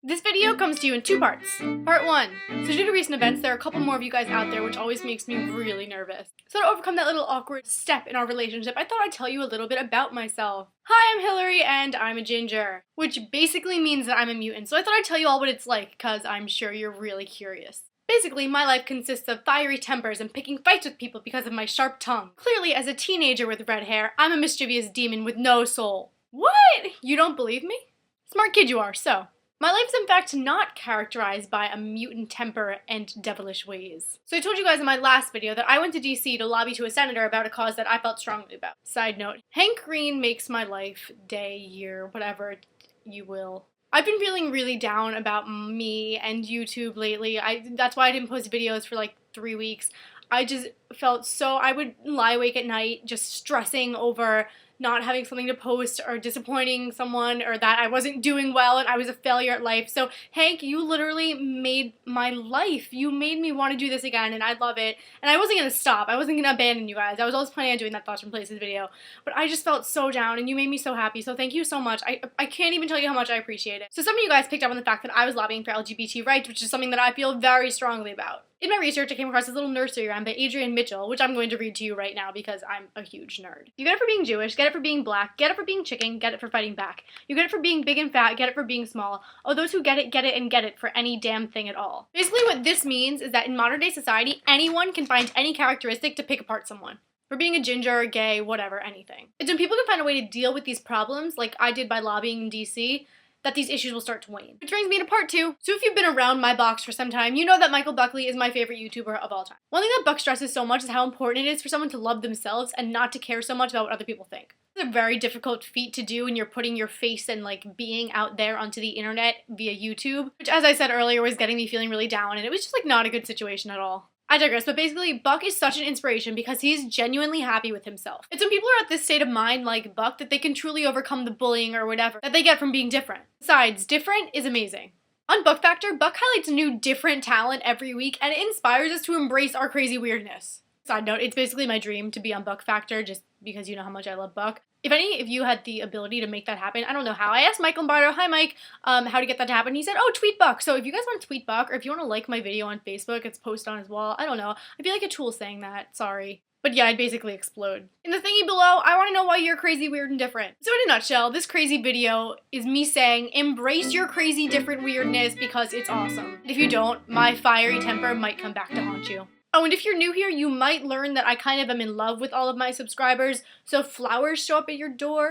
This video comes to you in two parts. Part 1. So due to recent events, there are a couple more of you guys out there, which always makes me really nervous. So to overcome that little awkward step in our relationship, I thought I'd tell you a little bit about myself. Hi, I'm Hillary, and I'm a ginger, which basically means that I'm a mutant. So I thought I'd tell you all what it's like, because I'm sure you're really curious. Basically, my life consists of fiery tempers and picking fights with people because of my sharp tongue. Clearly, as a teenager with red hair, I'm a mischievous demon with no soul. What? You don't believe me? Smart kid you are, so. My life is in fact not characterized by a mutant temper and devilish ways. So I told you guys in my last video that I went to DC to lobby to a senator about a cause that I felt strongly about. Side note, Hank Green makes my life, day, year, whatever you will. I've been feeling really down about me and YouTube lately. That's why I didn't post videos for like 3 weeks. I just felt so, I would lie awake at night just stressing over not having something to post or disappointing someone or that I wasn't doing well and I was a failure at life. So Hank, you literally made my life. You made me want to do this again and I love it. And I wasn't going to stop. I wasn't going to abandon you guys. I was always planning on doing that Thoughts from Places video. But I just felt so down and you made me so happy. So thank you so much. I can't even tell you how much I appreciate it. So some of you guys picked up on the fact that I was lobbying for LGBT rights, which is something that I feel very strongly about. In my research, I came across this little nursery rhyme by Adrian Mitchell, which I'm going to read to you right now because I'm a huge nerd. You get it for being Jewish, get it for being black, get it for being chicken, get it for fighting back. You get it for being big and fat, get it for being small. Oh, those who get it, and get it for any damn thing at all. Basically what this means is that in modern day society, anyone can find any characteristic to pick apart someone. For being a ginger, gay, whatever, anything. It's when people can find a way to deal with these problems, like I did by lobbying in DC, that these issues will start to wane. Which brings me to part 2. So if you've been around my box for some time, you know that Michael Buckley is my favorite YouTuber of all time. One thing that Buck stresses so much is how important it is for someone to love themselves and not to care so much about what other people think. It's a very difficult feat to do when you're putting your face and like being out there onto the internet via YouTube, which as I said earlier was getting me feeling really down and it was just like not a good situation at all. I digress, but basically, Buck is such an inspiration because he's genuinely happy with himself. It's when people are at this state of mind like Buck that they can truly overcome the bullying or whatever that they get from being different. Besides, different is amazing. On Buck Factor, Buck highlights new different talent every week and it inspires us to embrace our crazy weirdness. Side note, it's basically my dream to be on Buck Factor just because you know how much I love Buck. If any of you had the ability to make that happen, I don't know how. I asked Mike Lombardo, hi Mike, how to get that to happen. He said, oh, tweet Buck. So if you guys want to tweet Buck or if you want to like my video on Facebook, it's posted on his wall. I don't know. I feel like a tool saying that. Sorry. But yeah, I'd basically explode. In the thingy below, I want to know why you're crazy, weird, and different. So in a nutshell, this crazy video is me saying, embrace your crazy, different weirdness because it's awesome. And if you don't, my fiery temper might come back to haunt you. Oh, and if you're new here, you might learn that I kind of am in love with all of my subscribers, so flowers show up at your door.